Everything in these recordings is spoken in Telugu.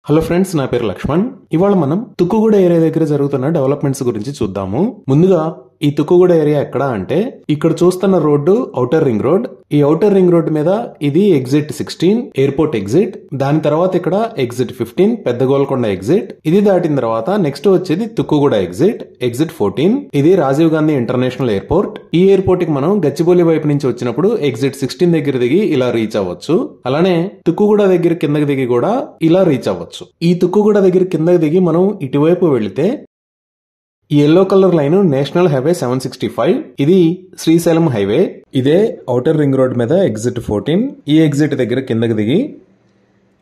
హలో ఫ్రెండ్స్, నా పేరు లక్ష్మణ్. ఇవాళ మనం తుక్కుగూడ ఏరియా దగ్గర జరుగుతున్న డెవలప్మెంట్స్ గురించి చూద్దాము. ముందుగా ఈ తుక్కుగూడ ఏరియా ఎక్కడ అంటే, ఇక్కడ చూస్తున్న రోడ్డు ఔటర్ రింగ్ రోడ్. ఈ ఔటర్ రింగ్ రోడ్ మీద ఇది ఎగ్జిట్ 16 ఎయిర్పోర్ట్ ఎగ్జిట్. దాని తర్వాత ఇక్కడ ఎగ్జిట్ 15 పెద్ద గోల్కొండ ఎగ్జిట్. ఇది దాటిన తర్వాత నెక్స్ట్ వచ్చేది తుక్కుగూడ ఎగ్జిట్ 14. ఇది రాజీవ్ గాంధీ ఇంటర్నేషనల్ ఎయిర్పోర్ట్. ఈ ఎయిర్పోర్ట్ కి మనం గచ్చిబౌలి వైపు నుంచి వచ్చినప్పుడు ఎగ్జిట్ 16 దగ్గర దిగి ఇలా రీచ్ అవ్వచ్చు. అలానే తుక్కుగూడ దగ్గర కిందకి దిగి కూడా ఇలా రీచ్ అవ్వచ్చు. ఈ తుక్కుగూడ దగ్గర కిందకి దిగి మనం ఇటువైపు వెళితే ఈ yellow colour line national highway 765. ఇది శ్రీశైలం హైవే. ఇదే ఔటర్ రింగ్ రోడ్ మీద ఎగ్జిట్ 14. ఈ ఎగ్జిట్ దగ్గర కిందకి దిగి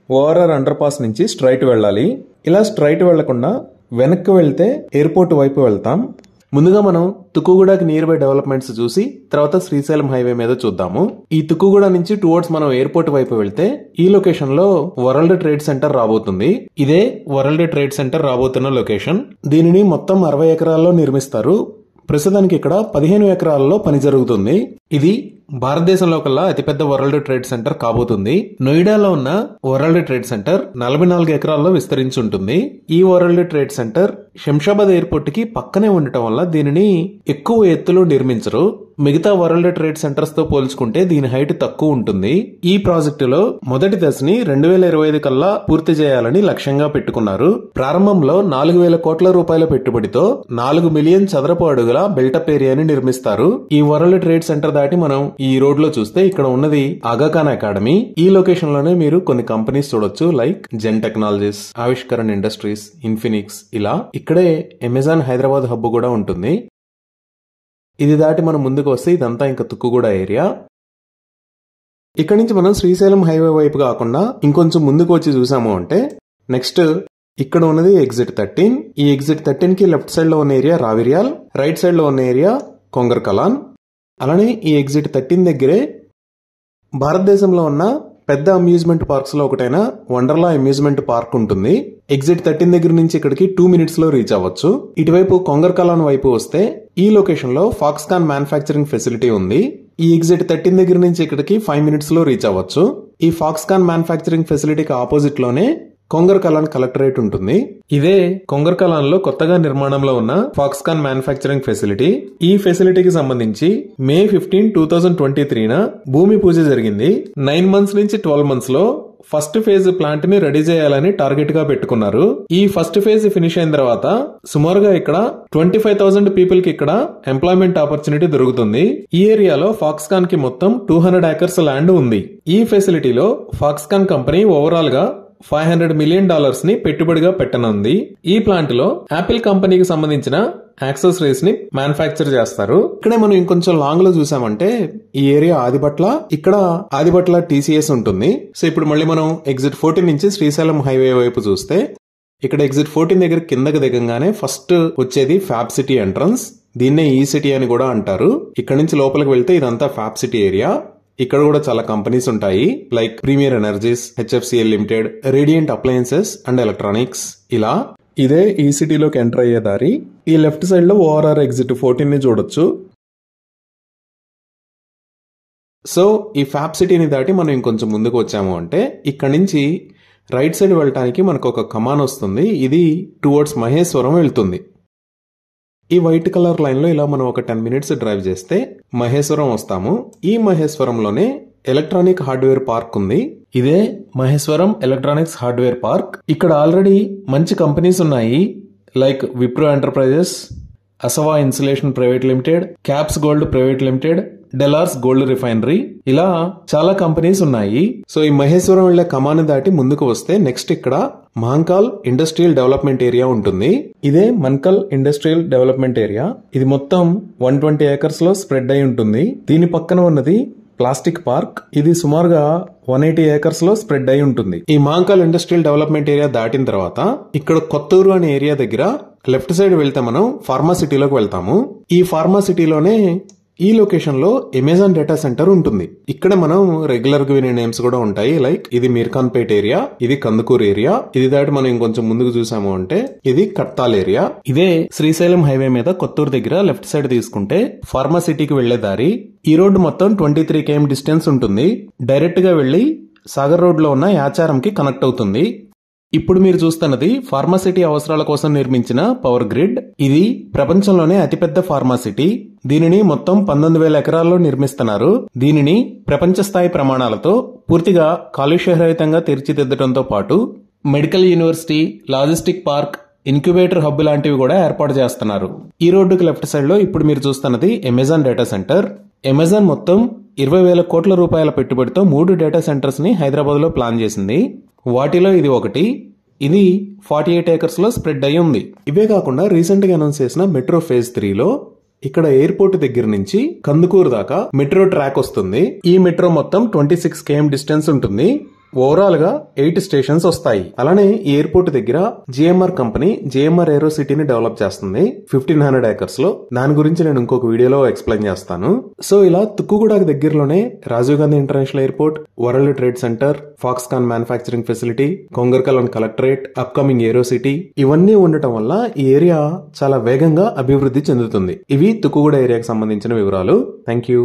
ఓఆర్ఆర్ అండర్ పాస్ నుంచి స్ట్రైట్ వెళ్ళాలి. ఇలా స్ట్రైట్ వెళ్లకుండా వెనక్కి వెళ్తే ఎయిర్పోర్ట్ వైపు వెళ్తాం. ముందుగా మనం తుక్కుగూడకి నియర్ బై డెవలప్మెంట్స్ చూసి తర్వాత శ్రీశైలం హైవే మీద చూద్దాము. ఈ తుక్కుగూడ నుంచి టువర్డ్స్ మనం ఎయిర్పోర్ట్ వైపు వెళ్తే ఈ లొకేషన్ లో వరల్డ్ ట్రేడ్ సెంటర్ రాబోతుంది. ఇదే వరల్డ్ ట్రేడ్ సెంటర్ రాబోతున్న లొకేషన్. దీనిని మొత్తం 60 ఎకరాల్లో నిర్మిస్తారు. ప్రస్తుతానికి ఇక్కడ 15 ఎకరాలలో పని జరుగుతుంది. ఇది భారతదేశంలో కల్లా అతిపెద్ద వరల్డ్ ట్రేడ్ సెంటర్ కాబోతుంది. నోయిడాలో ఉన్న వరల్డ్ ట్రేడ్ సెంటర్ 44 ఎకరాల్లో విస్తరించి ఉంటుంది. ఈ world trade centre Shamshabad airport కి పక్కనే ఉండటం వల్ల దీనిని ఎక్కువ ఎత్తులో నిర్మించరు. మిగతా వరల్డ్ ట్రేడ్ సెంటర్స్ తో పోల్చుకుంటే దీని హైట్ తక్కువ ఉంటుంది. ఈ ప్రాజెక్టులో మొదటి దశని 2025 కల్లా పూర్తి చేయాలని లక్ష్యంగా పెట్టుకున్నారు. ప్రారంభంలో 4000 కోట్ల రూపాయల పెట్టుబడితో 4 మిలియన్ చదరపు అడుగుల బిల్టప్ ఏరియాని నిర్మిస్తారు. ఈ వరల్డ్ ట్రేడ్ సెంటర్ దాటి మనం ఈ రోడ్ లో చూస్తే ఇక్కడ ఉన్నది ఆగాఖాన్ అకాడమీ. ఈ లొకేషన్ లోనే మీరు కొన్ని కంపెనీస్ చూడొచ్చు, లైక్ జెన్ టెక్నాలజీస్, ఆవిష్కరణ్ ఇండస్ట్రీస్, ఇన్ఫినిక్స్. ఇలా ఇక్కడే అమెజాన్ హైదరాబాద్ హబ్ కూడా ఉంటుంది. ఇది దాటి మనం ముందుకు వస్తే ఇదంతా ఇంకా తుక్కుగూడ ఏరియా. ఇక్కడ నుంచి మనం శ్రీశైలం హైవే వైపు కాకుండా ఇంకొంచెం ముందుకు వచ్చి చూసాము అంటే నెక్స్ట్ ఇక్కడ ఉన్నది ఎగ్జిట్ 13. ఈ ఎగ్జిట్ 13 కి లెఫ్ట్ సైడ్ లో ఉన్న ఏరియా రావిర్యాల్, రైట్ సైడ్ లో ఉన్న ఏరియా కొంగర్ కలాన్. అలానే ఈ ఎగ్జిట్ 13 దగ్గరే భారతదేశంలో ఉన్న పెద్ద అమ్యూజ్మెంట్ పార్క్స్ లో ఒకటైన వండర్లా అమ్యూజ్మెంట్ పార్క్ ఉంటుంది. ఎగ్జిట్ 13 దగ్గర నుంచి ఇక్కడికి 2 మినిట్స్ లో రీచ్ అవ్వచ్చు. ఇటువైపు కొంగర్ కలాన్ వైపు వస్తే ఈ లొకేషన్ లో ఫాక్స్కాన్ మ్యానుఫ్యాక్చరింగ్ ఫెసిలిటీ ఉంది. ఈ ఎగ్జిట్ 13 దగ్గర నుంచి ఇక్కడికి 5 మినిట్స్ లో రీచ్ అవ్వచ్చు. ఈ ఫాక్స్కాన్ మ్యానుఫ్యాక్చరింగ్ ఫెసిలిటీకి ఆపోజిట్ లోనే కొంగర్ కలాన్ కలెక్టరేట్ ఉంటుంది. ఇదే కొంగర్ కలాన్ లో కొత్తగా నిర్మాణంలో ఉన్న ఫాక్స్కాన్ మ్యానుఫ్యాక్చరింగ్ ఫెసిలిటీ. ఈ ఫెసిలిటీకి సంబంధించి May 15, 2023 భూమి పూజ జరిగింది. 9 మంత్స్ నుంచి 12 మంత్స్ లో ఫస్ట్ ఫేజ్ ప్లాంట్ ని రెడీ చేయాలని టార్గెట్ గా పెట్టుకున్నారు. ఈ ఫస్ట్ ఫేజ్ ఫినిష్ అయిన తర్వాత సుమారుగా ఇక్కడ 25,000 పీపుల్ కి ఇక్కడ ఎంప్లాయ్మెంట్ ఆపర్చునిటీ దొరుకుతుంది. ఈ ఏరియాలో ఫాక్స్కాన్ కి మొత్తం 200 ఏకర్స్ ల్యాండ్ ఉంది. ఈ ఫెసిలిటీలో ఫాక్స్కాన్ కంపెనీ ఓవరాల్ గా $500 మిలియన్ ని పెట్టుబడిగా పెట్టనుంది. ఈ ప్లాంట్ లో యాపిల్ కంపెనీకి సంబంధించిన యాక్సెసరీస్ ని మ్యానుఫ్యాక్చర్ చేస్తారు. ఇక్కడే మనం ఇంకొంచెం లాంగ్ లో చూసామంటే ఈ ఏరియా ఆదిబట్ల. ఇక్కడ ఆదిబట్ల TCS ఉంటుంది. సో ఇప్పుడు మళ్ళీ మనం ఎగ్జిట్ 14 నుంచి శ్రీశైలం హైవే వైపు చూస్తే ఇక్కడ ఎగ్జిట్ 14 దగ్గర కిందకి దిగంగానే ఫస్ట్ వచ్చేది ఫ్యాబ్ సిటీ ఎంట్రన్స్. దీన్నే ఈ సిటీ అని కూడా అంటారు. ఇక్కడ నుంచి లోపలికి వెళ్తే ఇదంతా ఫ్యాబ్ సిటీ ఏరియా. ఇక్కడ కూడా చాలా కంపెనీస్ ఉంటాయి, like premier energies, HFCL limited, radiant appliances and electronics. ఇలా ఇదే ఈ సిటీలోకి ఎంటర్ అయ్యే దారి. ఈ లెఫ్ట్ సైడ్ లో ఓఆర్ఆర్ ఎగ్జిట్ 14 ని చూడొచ్చు. సో ఈ ఫ్యాబ్ సిటీని దాటి మనం ఇంకొంచెం ముందుకు వచ్చాము అంటే ఇక్కడ నుంచి రైట్ సైడ్ వెళ్ళటానికి మనకు ఒక కమాన్ వస్తుంది. ఇది టువర్డ్స్ మహేశ్వరం వెళ్తుంది. ఈ వైట్ కలర్ లైన్ లో ఇలా మనం ఒక 10 మినిట్స్ డ్రైవ్ చేస్తే మహేశ్వరం వస్తాము. ఈ మహేశ్వరంలోనే ఎలక్ట్రానిక్ హార్డ్వేర్ పార్క్ ఉంది. ఇదే మహేశ్వరం ఎలక్ట్రానిక్స్ హార్డ్వేర్ పార్క్. ఇక్కడ ఆల్రెడీ మంచి కంపెనీస్ ఉన్నాయి, like Wipro enterprises, Asava insulation private limited, caps gold private limited, డెలార్స్ గోల్డ్ రిఫైనరీ. ఇలా చాలా కంపెనీస్ ఉన్నాయి. సో ఈ మహేశ్వరం వెళ్లే కమాన్ దాటి ముందుకు వస్తే నెక్స్ట్ ఇక్కడ మహంకాల్ ఇండస్ట్రియల్ డెవలప్మెంట్ ఏరియా ఉంటుంది. ఇదే మన్కల్ ఇండస్ట్రియల్ డెవలప్మెంట్ ఏరియా. ఇది మొత్తం 120 ఏకర్స్ లో స్ప్రెడ్ అయి ఉంటుంది. దీని పక్కన ఉన్నది ప్లాస్టిక్ పార్క్. ఇది సుమారుగా 180 ఏకర్స్ లో స్ప్రెడ్ అయి ఉంటుంది. ఈ మహంకాల్ ఇండస్ట్రియల్ డెవలప్మెంట్ ఏరియా దాటిన తర్వాత ఇక్కడ కొత్తూరు అనే ఏరియా దగ్గర లెఫ్ట్ సైడ్ వెళ్తే మనం ఫార్మా సిటీలోకి వెళ్తాము. ఈ ఫార్మా సిటీలోనే ఈ లొకేషన్ లో అమెజాన్ డేటా సెంటర్ ఉంటుంది. ఇక్కడ మనం రెగ్యులర్ గా వినే నేమ్స్ కూడా ఉంటాయి, లైక్ ఇది మీర్ఖాన్పేట్ ఏరియా, ఇది కందుకూరు ఏరియా. ఇది దాటి మనం ఇంకొంచెం ముందుకు చూసాము అంటే ఇది కట్తాల్ ఏరియా. ఇదే శ్రీశైలం హైవే మీద కొత్తూరు దగ్గర లెఫ్ట్ సైడ్ తీసుకుంటే ఫార్మా సిటీకి వెళ్లే దారి. ఈ రోడ్డు మొత్తం 23 km డిస్టెన్స్ ఉంటుంది. డైరెక్ట్ గా వెళ్లి సాగర్ రోడ్ లో ఉన్న యాచారం కి కనెక్ట్ అవుతుంది. ఇప్పుడు మీరు చూస్తున్నది ఫార్మాసిటీ అవసరాల కోసం నిర్మించిన పవర్ గ్రిడ్. ఇది ప్రపంచంలోనే అతిపెద్ద ఫార్మాసిటీ. దీనిని మొత్తం 19,000 ఎకరాల్లో నిర్మిస్తున్నారు. దీనిని ప్రపంచ స్థాయి ప్రమాణాలతో పూర్తిగా కాలుష్యరహితంగా తీర్చిదిద్దడంతో పాటు medical university, logistic park, incubator hub లాంటివి కూడా ఏర్పాటు చేస్తున్నారు. ఈ రోడ్డుకి లెఫ్ట్ సైడ్ లో ఇప్పుడు మీరు చూస్తున్నది అమెజాన్ డేటా సెంటర్. అమెజాన్ మొత్తం 20,000 కోట్ల రూపాయల పెట్టుబడితో 3 డేటా సెంటర్స్ ని హైదరాబాద్ లో ప్లాన్ చేసింది. వాటిలో ఇది ఒకటి. ఇది 48 ఏకర్స్ లో స్ప్రెడ్ అయి ఉంది. ఇవే కాకుండా రీసెంట్ గా అనౌన్స్ చేసిన మెట్రో ఫేజ్ 3 లో ఇక్కడ ఎయిర్పోర్ట్ దగ్గర నుంచి కందుకూరు దాకా మెట్రో ట్రాక్ వస్తుంది. ఈ మెట్రో మొత్తం 26 km డిస్టెన్స్ ఉంటుంది. ఓవరాల్ గా 8 స్టేషన్స్ వస్తాయి. అలానే ఈ ఎయిర్పోర్ట్ దగ్గర జిఎంఆర్ కంపెనీ జిఎంఆర్ ఏరో సిటీని డెవలప్ చేస్తుంది 1500 ఏకర్స్ లో. దాని గురించి నేను ఇంకొక వీడియోలో ఎక్స్ప్లెయిన్ చేస్తాను. సో ఇలా తుక్కుగూడకు దగ్గరలోనే Rajiv Gandhi international airport, world trade centre, Foxconn manufacturing facility, Kongarakalan collectorate, upcoming aero city ఇవన్నీ ఉండటం వల్ల ఈ ఏరియా చాలా వేగంగా అభివృద్ధి చెందుతుంది. ఇవి తుక్కుగూడ ఏరియాకి సంబంధించిన వివరాలు. Thank you.